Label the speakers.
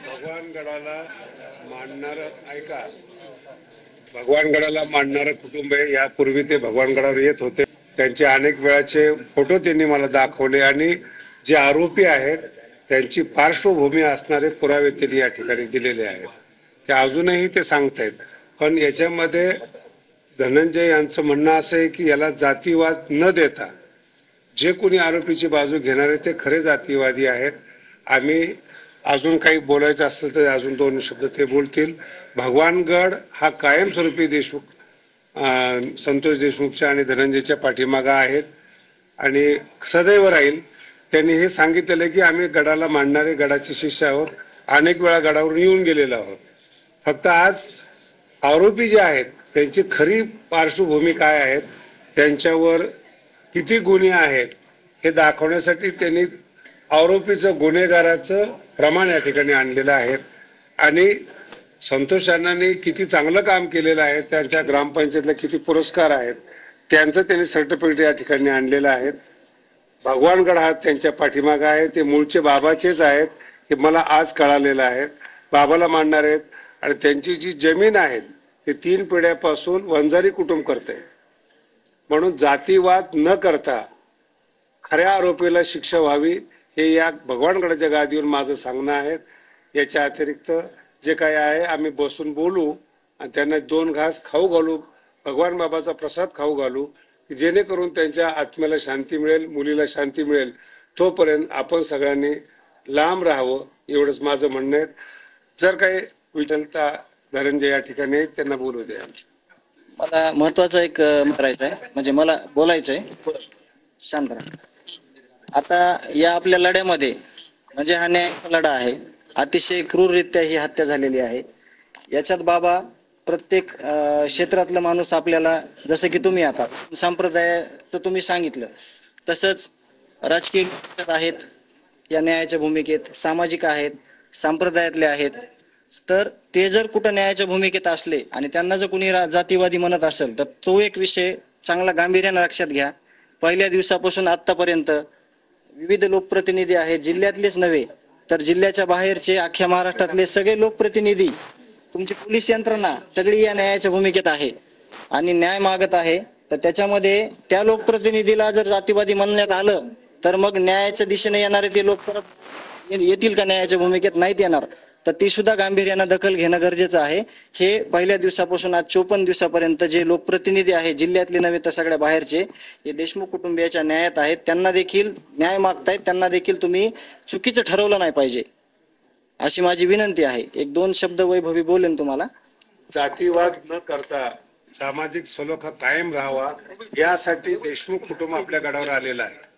Speaker 1: भगवानगडाला मानणार ऐका, भगवानगडाला मानणारं कुटुंब आहे. यापूर्वी ते भगवानगडावर येत होते. त्यांचे अनेक वेळाचे फोटो त्यांनी मला दाखवले आणि जे आरोपी आहेत त्यांची पार्श्वभूमी असणारे पुरावे त्यांनी या ठिकाणी दिलेले आहेत. ते अजूनही ते सांगतायत. पण याच्यामध्ये धनंजय यांचं म्हणणं असं आहे की याला जातीवाद न देता जे कोणी आरोपीची बाजू घेणारे ते खरे जातीवादी आहेत. आम्ही अजून काही बोलायचं असेल तर अजून दोन शब्द ते बोलतील. भगवानगड हा कायमस्वरूपी संतोष देशमुखच्या आणि धनंजयच्या पाठीमागा आहेत आणि सदैव राहील. त्यांनी हे सांगितलेलं की आम्ही गडाला मानणारे गडाचे शिष्य आहोत. अनेक वेळा गडावरून येऊन गेलेलो आहोत. फक्त आज आरोपी जे आहेत त्यांची खरी पार्श्वभूमी काय आहेत, त्यांच्यावर किती गुन्हे आहेत हे दाखवण्यासाठी त्यांनी आरोपीचं गुन्हेगाराचं प्रमाण या ठिकाणी आणलेलं आहे. आणि संतोष अण्णांनी किती चांगलं काम केलेलं आहे, त्यांच्या ग्रामपंचायतला किती पुरस्कार आहेत त्यांचं त्यांनी सर्टिफिकेट या ठिकाणी आणलेलं आहे. भगवानगड हा त्यांच्या पाठीमागा आहे. ते मूळचे बाबाचेच आहेत हे मला आज कळालेलं आहे. बाबाला मानणार आहेत आणि त्यांची जी जमीन आहे ते 3 पिढ्यापासून वंजारी कुटुंब करते. म्हणून जातीवाद न करता खऱ्या आरोपीला शिक्षा व्हावी हे या भगवानगडाच्या गादीवर माझं सांगणं आहे. याच्या अतिरिक्त जे काही आहे आम्ही बसून बोलू आणि त्यांना 2 घास खाऊ घालू, भगवान बाबाचा प्रसाद खाऊ घालू, जेणेकरून त्यांच्या आत्म्याला शांती मिळेल, मुलीला शांती मिळेल. तोपर्यंत आपण सगळ्यांनी लांब राहावं एवढंच माझं म्हणणं आहे. जर काही विचलता धनंजय या ठिकाणी त्यांना बोलू द्या.
Speaker 2: मला महत्वाचं एक करायचं आहे, म्हणजे मला बोलायचं आहे. शांत राहा. आता या आपल्या लढ्यामध्ये म्हणजे हा न्यायाचा लढा आहे. अतिशय क्रूररित्या ही हत्या झालेली आहे. याच्यात बाबा प्रत्येक क्षेत्रातला माणूस आपल्याला, जसं की तुम्ही आता संप्रदायाचं तुम्ही सांगितलं तसंच राजकीय आहेत या न्यायाच्या भूमिकेत, सामाजिक आहेत, संप्रदायातले आहेत. तर ते जर कुठं न्यायाच्या भूमिकेत असले आणि त्यांना जर कुणी जातीवादी म्हणत असेल तर तो एक विषय चांगला गांभीर्याने लक्षात घ्या. पहिल्या दिवसापासून आतापर्यंत विविध लोकप्रतिनिधी आहेत, जिल्ह्यातलेच नव्हे तर जिल्ह्याच्या बाहेरचे, अख्ख्या महाराष्ट्रातले सगळे लोकप्रतिनिधी, तुमची पोलीस यंत्रणा सगळी या न्यायाच्या भूमिकेत आहे आणि न्याय मागत आहे. तर त्याच्यामध्ये त्या लोकप्रतिनिधीला जर जातीवादी म्हणण्यात आलं तर मग न्यायाच्या दिशेने येणारे ते लोक परत येतील का न्यायाच्या भूमिकेत? नाहीत येणार. तर ती सुद्धा गांभीर्यानं दखल घेणं गरजेचं आहे. हे पहिल्या दिवसापासून आज 54 दिवसापर्यंत जे लोकप्रतिनिधी आहेत, जिल्ह्यातले नव्हे तर सगळ्या बाहेरचे, हे देशमुख कुटुंबियाच्या न्यायात आहेत. त्यांना देखील न्याय मागतायत, त्यांना देखील तुम्ही चुकीचं ठरवलं नाही पाहिजे अशी माझी विनंती आहे. 1-2 शब्द वैभवी बोलेन तुम्हाला.
Speaker 1: जातीवाद न करता सामाजिक सलोखा कायम राहावा यासाठी देशमुख कुटुंब आपल्या गडावर आलेलं आहे.